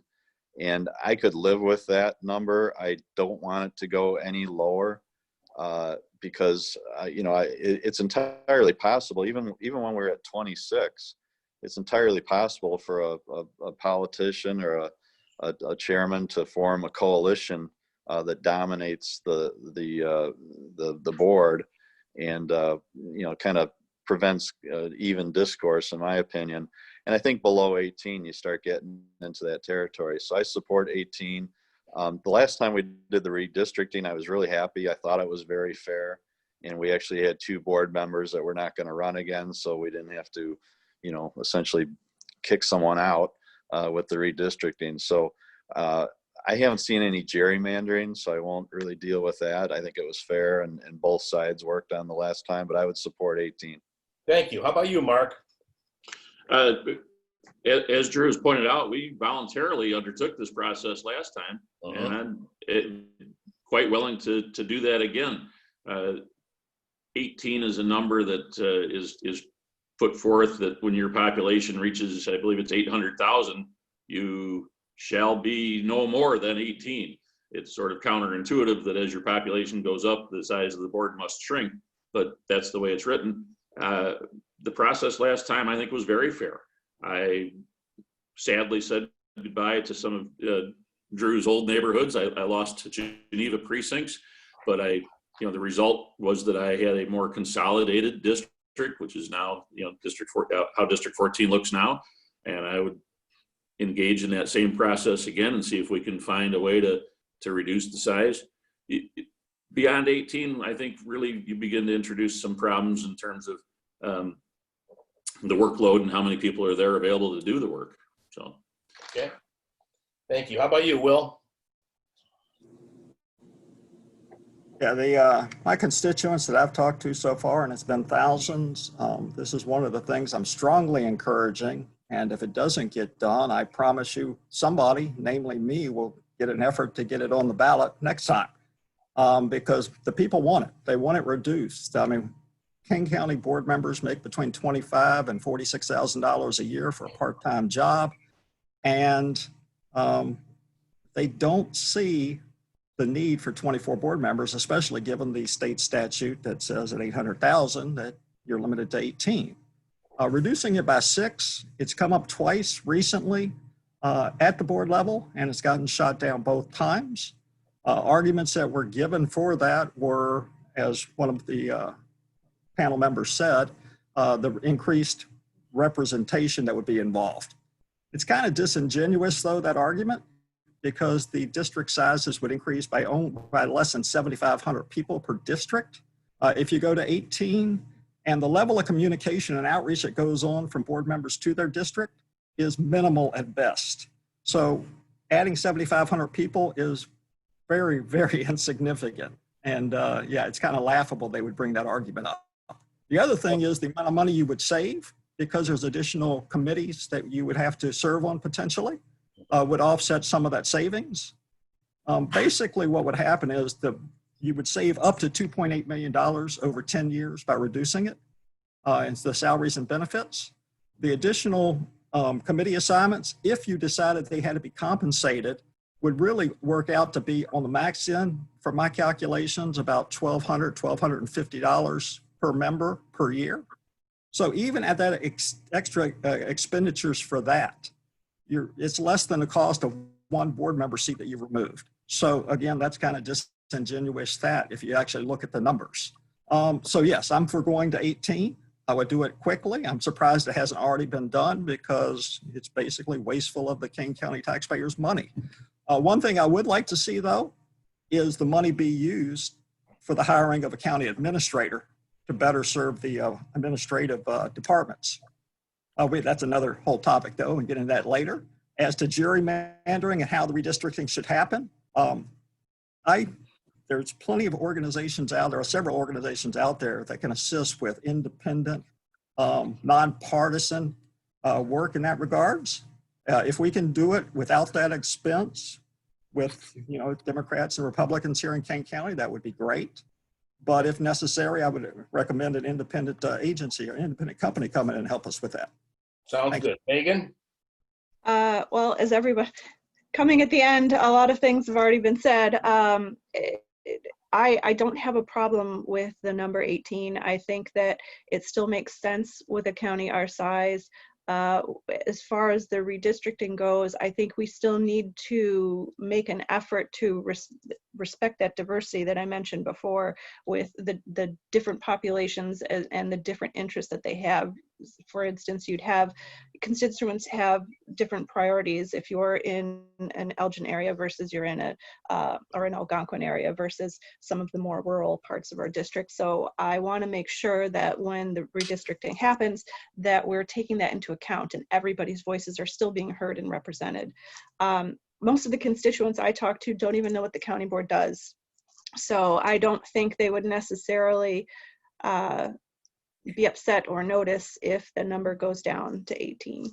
And I could live with that number. I don't want it to go any lower because, it's entirely possible, even when we're at 26, it's entirely possible for a politician or a chairman to form a coalition that dominates the board and, kind of prevents even discourse, in my opinion. And I think below 18, you start getting into that territory. So I support 18. The last time we did the redistricting, I was really happy. I thought it was very fair. And we actually had 2 board members that were not going to run again. So we didn't have to, essentially kick someone out with the redistricting. So I haven't seen any gerrymandering, so I won't really deal with that. I think it was fair and both sides worked on the last time, but I would support 18. Thank you. How about you, Mark? As Drew has pointed out, we voluntarily undertook this process last time, and I'm quite willing to do that again. 18 is a number that is put forth that when your population reaches, I believe it's 800,000, you shall be no more than 18. It's sort of counterintuitive that as your population goes up, the size of the board must shrink, but that's the way it's written. The process last time, I think, was very fair. I sadly said goodbye to some of Drew's old neighborhoods. I lost to Geneva precincts, but the result was that I had a more consolidated district, which is now, how District 14 looks now. And I would engage in that same process again and see if we can find a way to reduce the size. Beyond 18, I think really you begin to introduce some problems in terms of the workload and how many people are there available to do the work. So, okay, thank you. How about you, Will? Yeah, my constituents that I've talked to so far, and it's been thousands, this is one of the things I'm strongly encouraging. And if it doesn't get done, I promise you somebody, namely me, will get an effort to get it on the ballot next time because the people want it. They want it reduced. I mean, Kane County board members make between $25,000 and $46,000 a year for a part-time job. And they don't see the need for 24 board members, especially given the state statute that says at 800,000 that you're limited to 18. Reducing it by 6, it's come up twice recently at the board level, and it's gotten shot down both times. Arguments that were given for that were, as one of the panel members said, the increased representation that would be involved. It's kind of disingenuous, though, that argument, because the district sizes would increase by less than 7,500 people per district. If you go to 18, and the level of communication and outreach that goes on from board members to their district is minimal at best. So adding 7,500 people is very, very insignificant. And yeah, it's kind of laughable they would bring that argument up. The other thing is the amount of money you would save because there's additional committees that you would have to serve on potentially would offset some of that savings. Basically what would happen is you would save up to $2.8 million over 10 years by reducing it. And the salaries and benefits. The additional committee assignments, if you decided they had to be compensated, would really work out to be on the max end, from my calculations, about $1,200, $1,250 per member per year. So even at that extra expenditures for that, it's less than the cost of one board member seat that you've removed. So again, that's kind of disingenuous that if you actually look at the numbers. So yes, I'm for going to 18. I would do it quickly. I'm surprised it hasn't already been done because it's basically wasteful of the Kane County taxpayers' money. One thing I would like to see though is the money be used for the hiring of a county administrator to better serve the administrative departments. That's another whole topic though, and get into that later. As to gerrymandering and how the redistricting should happen, there's plenty of organizations out there, several organizations out there that can assist with independent, nonpartisan work in that regards. If we can do it without that expense with, Democrats and Republicans here in Kane County, that would be great. But if necessary, I would recommend an independent agency or independent company come in and help us with that. Sounds good. Megan? Well, as everybody coming at the end, a lot of things have already been said. I don't have a problem with the number 18. I think that it still makes sense with a county our size. As far as the redistricting goes, I think we still need to make an effort to respect that diversity that I mentioned before with the different populations and the different interests that they have. For instance, you'd have constituents have different priorities if you're in an Elgin area versus you're in or an Algonquin area versus some of the more rural parts of our district. So I want to make sure that when the redistricting happens, that we're taking that into account and everybody's voices are still being heard and represented. Most of the constituents I talk to don't even know what the county board does. So I don't think they would necessarily be upset or notice if the number goes down to 18.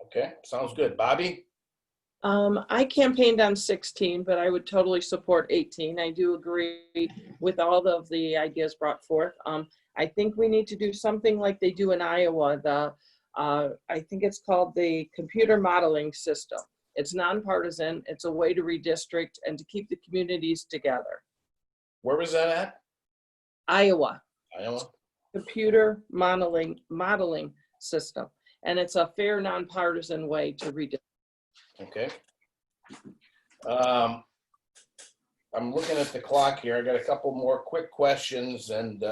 Okay, sounds good. Bobby? I campaigned on 16, but I would totally support 18. I do agree with all of the ideas brought forth. I think we need to do something like they do in Iowa. I think it's called the computer modeling system. It's nonpartisan. It's a way to redistrict and to keep the communities together. Where was that at? Iowa. Iowa? Computer modeling system. And it's a fair, nonpartisan way to redistrict. Okay. I'm looking at the clock here. I got a couple more quick questions and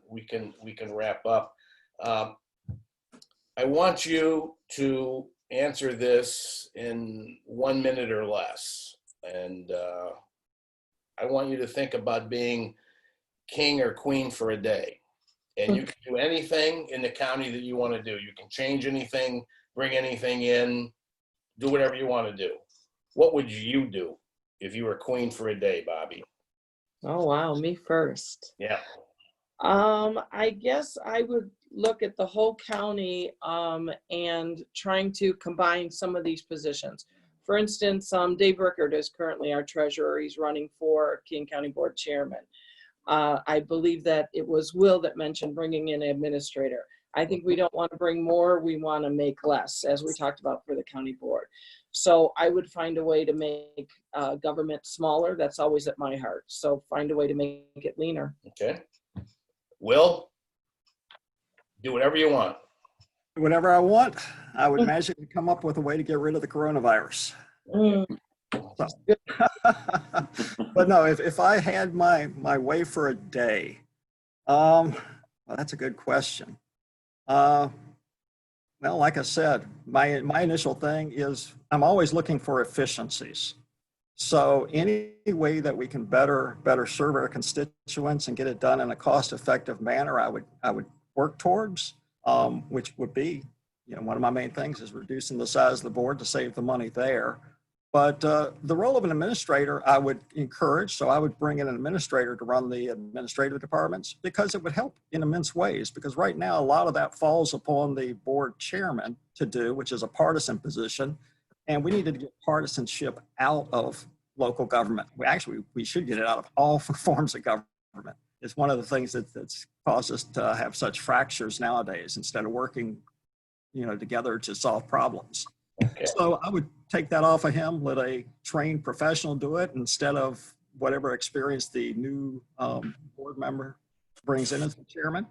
we can wrap up. I want you to answer this in 1 minute or less. And I want you to think about being king or queen for a day. And you can do anything in the county that you want to do. You can change anything, bring anything in, do whatever you want to do. What would you do if you were queen for a day, Bobby? Oh, wow, me first. Yeah. I guess I would look at the whole county and trying to combine some of these positions. For instance, Dave Rickard is currently our treasurer. He's running for Kane County Board chairman. I believe that it was Will that mentioned bringing in an administrator. I think we don't want to bring more, we want to make less, as we talked about for the county board. So I would find a way to make government smaller. That's always at my heart. So find a way to make it leaner. Okay. Will, do whatever you want. Whatever I want, I would magically come up with a way to get rid of the coronavirus. So, but no, if I had my way for a day, well, that's a good question. Well, like I said, my initial thing is I'm always looking for efficiencies. So any way that we can better serve our constituents and get it done in a cost-effective manner, I would work towards, which would be, one of my main things is reducing the size of the board to save the money there. But the role of an administrator, I would encourage. So I would bring in an administrator to run the administrative departments because it would help in immense ways. Because right now, a lot of that falls upon the board chairman to do, which is a partisan position. And we need to get partisanship out of local government. We should get it out of all forms of government. It's one of the things that's caused us to have such fractures nowadays instead of working, together to solve problems. Okay. So I would take that off of him, let a trained professional do it instead of whatever experience the new board member brings in as the chairman.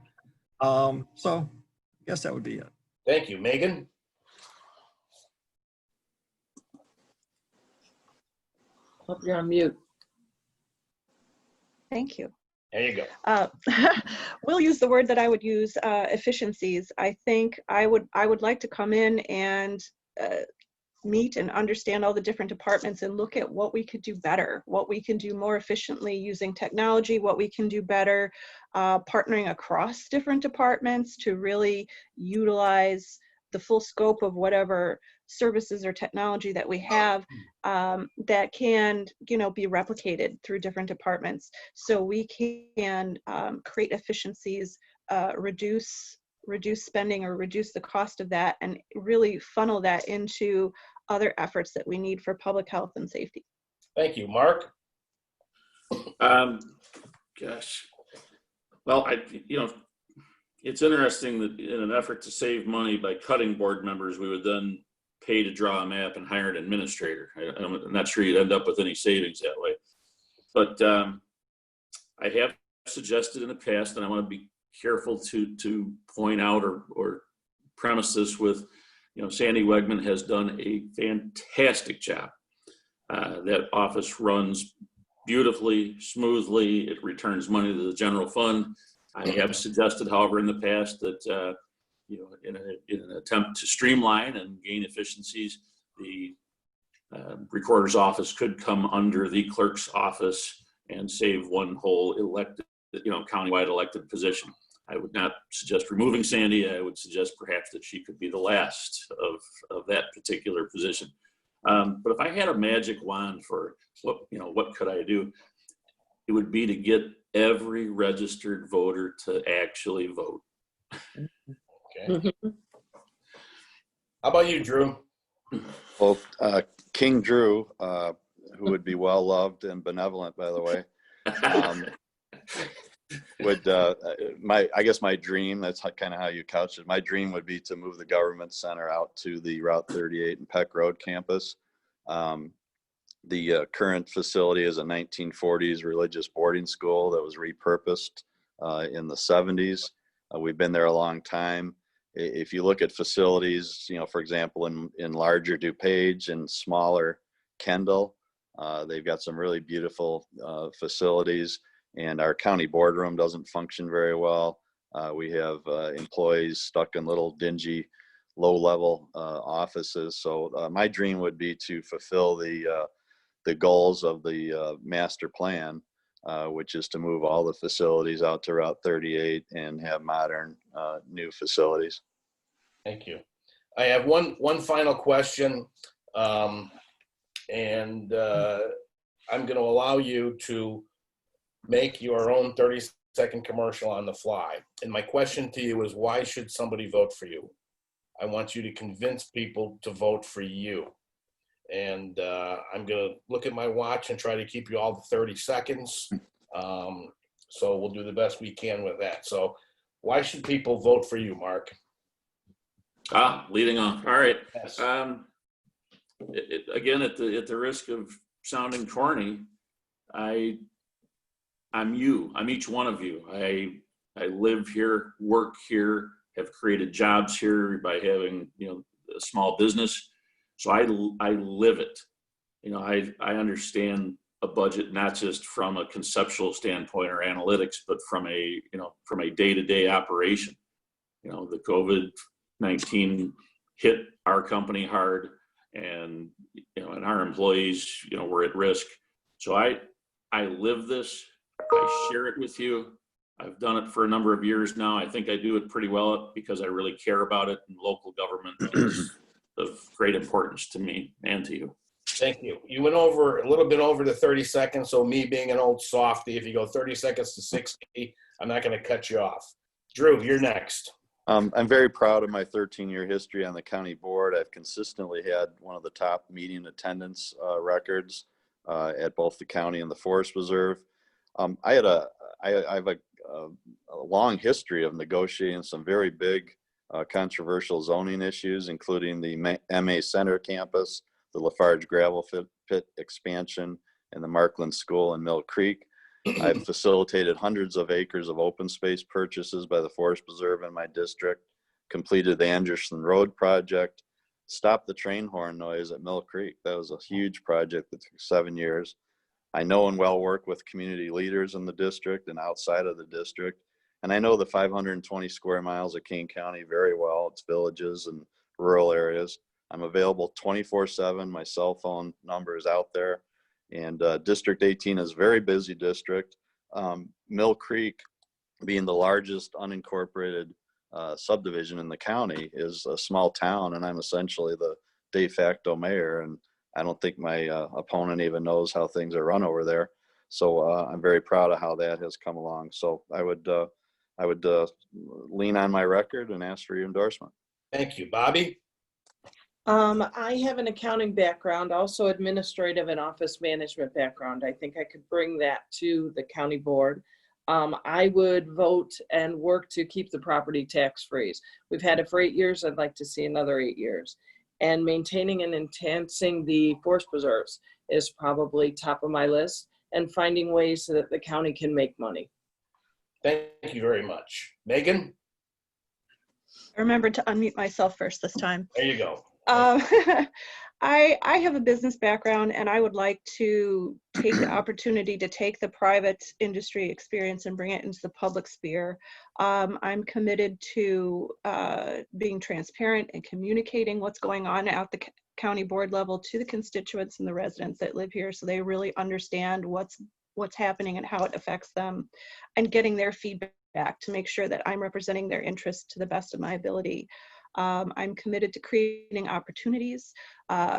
So I guess that would be it. Thank you. Megan? Hope you're on mute. Thank you. There you go. We'll use the word that I would use, efficiencies. I think I would like to come in and meet and understand all the different departments and look at what we could do better, what we can do more efficiently using technology, what we can do better, partnering across different departments to really utilize the full scope of whatever services or technology that we have, that can, be replicated through different departments, so we can create efficiencies, reduce spending or reduce the cost of that, and really funnel that into other efforts that we need for public health and safety. Thank you. Mark? Gosh. Well, it's interesting that in an effort to save money by cutting board members, we would then pay to draw a map and hire an administrator. I'm not sure you'd end up with any savings that way. But I have suggested in the past, and I want to be careful to point out or premise this with, Sandy Wegman has done a fantastic job. That office runs beautifully, smoothly. It returns money to the general fund. I have suggested, however, in the past that, in an attempt to streamline and gain efficiencies, the recorder's office could come under the clerk's office and save one whole elected, countywide elected position. I would not suggest removing Sandy. I would suggest perhaps that she could be the last of that particular position. But if I had a magic wand for what could I do? It would be to get every registered voter to actually vote. Okay. How about you, Drew? Well, King Drew, who would be well loved and benevolent, by the way, would I guess my dream, that's kind of how you couch it. My dream would be to move the government center out to the Route 38 and Peck Road campus. The current facility is a 1940s religious boarding school that was repurposed in the 70s. We've been there a long time. If you look at facilities, for example, in larger DuPage and smaller Kendall, they've got some really beautiful facilities, and our county boardroom doesn't function very well. We have employees stuck in little dingy, low-level offices. So my dream would be to fulfill the goals of the master plan, which is to move all the facilities out to Route 38 and have modern, new facilities. Thank you. I have one final question, and I'm going to allow you to make your own 30-second commercial on the fly. And my question to you is, why should somebody vote for you? I want you to convince people to vote for you. And I'm going to look at my watch and try to keep you all to 30 seconds. So we'll do the best we can with that. So why should people vote for you, Mark? Leading off. All right. Yes. Again, at the risk of sounding corny, I'm you. I'm each one of you. I live here, work here, have created jobs here by having a small business. So I live it. I understand a budget not just from a conceptual standpoint or analytics, but from a day-to-day operation. The COVID-19 hit our company hard, and and our employees were at risk. So I live this. I share it with you. I've done it for a number of years now. I think I do it pretty well because I really care about it, and local government is of great importance to me and to you. Thank you. You went over a little bit over the 30 seconds. So me being an old softy, if you go 30 seconds to 60, I'm not going to cut you off. Drew, you're next. I'm very proud of my 13-year history on the county board. I've consistently had one of the top meeting attendance records at both the county and the Forest Reserve. I have a long history of negotiating some very big controversial zoning issues, including the MA Center campus, the Lafarge gravel pit expansion, and the Markland School in Mill Creek. I've facilitated hundreds of acres of open space purchases by the Forest Preserve in my district, completed the Anderson Road project, stopped the train horn noise at Mill Creek. That was a huge project that took 7 years. I know and well work with community leaders in the district and outside of the district. And I know the 520 square miles of Kane County very well, its villages and rural areas. I'm available 24/7. My cell phone number is out there. And District 18 is a very busy district. Mill Creek, being the largest unincorporated subdivision in the county, is a small town, and I'm essentially the de facto mayor. And I don't think my opponent even knows how things are run over there. So I'm very proud of how that has come along. So I would lean on my record and ask for your endorsement. Thank you. Bobby? I have an accounting background, also administrative and office management background. I think I could bring that to the county board. I would vote and work to keep the property tax freeze. We've had it for 8 years. I'd like to see another 8 years. And maintaining and enhancing the forest preserves is probably top of my list, and finding ways so that the county can make money. Thank you very much. Megan? I remembered to unmute myself first this time. There you go. I have a business background, and I would like to take the opportunity to take the private industry experience and bring it into the public sphere. I'm committed to being transparent and communicating what's going on at the county board level to the constituents and the residents that live here, so they really understand what's happening and how it affects them, and getting their feedback to make sure that I'm representing their interests to the best of my ability. I'm committed to creating opportunities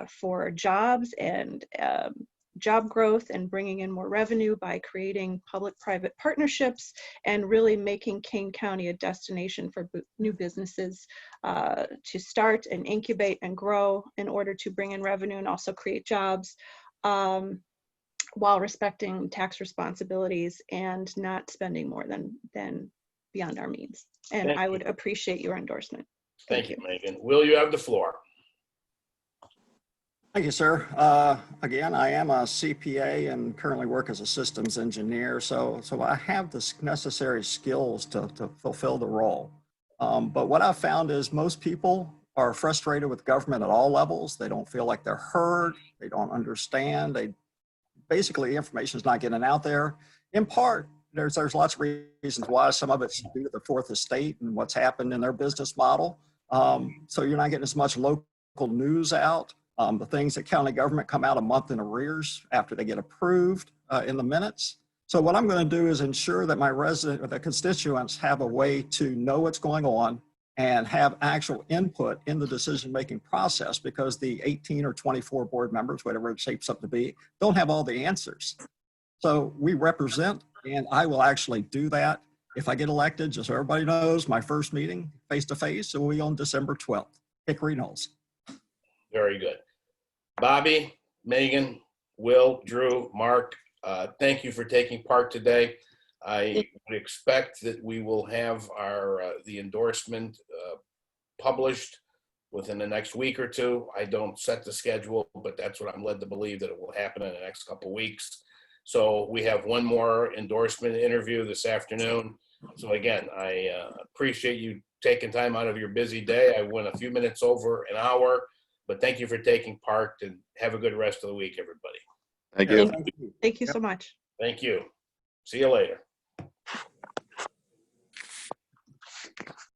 for jobs and job growth, and bringing in more revenue by creating public-private partnerships, and really making Kane County a destination for new businesses to start and incubate and grow in order to bring in revenue and also create jobs, while respecting tax responsibilities and not spending more than beyond our means. And Thank I you. would appreciate your endorsement. Thank you, Megan. Will, you have the floor. Thank you, sir. Again, I am a CPA and currently work as a systems engineer, so I have the necessary skills to fulfill the role. But what I've found is most people are frustrated with government at all levels. They don't feel like they're heard. They don't understand. Basically, information is not getting out there. In part, there's lots of reasons why. Some of it's due to the fourth estate and what's happened in their business model. So you're not getting as much local news out. The things that county government come out a month in arrears after they get approved in the minutes. So what I'm going to do is ensure that my resident or the constituents have a way to know what's going on and have actual input in the decision-making process, because the 18 or 24 board members, whatever it shapes up to be, don't have all the answers. So we represent, and I will actually do that. If I get elected, just so everybody knows, my first meeting face-to-face will be on December 12th, Hickory Knolls. Very good. Bobby, Megan, Will, Drew, Mark, thank you for taking part today. I would expect that we will have the endorsement published within the next week or two. I don't set the schedule, but that's what I'm led to believe, that it will happen in the next couple of weeks. So we have one more endorsement interview this afternoon. So again, I appreciate you taking time out of your busy day. I went a few minutes over an hour, but thank you for taking part, and have a good rest of the week, everybody. Thank you. Thank you so much. Thank you. See you later.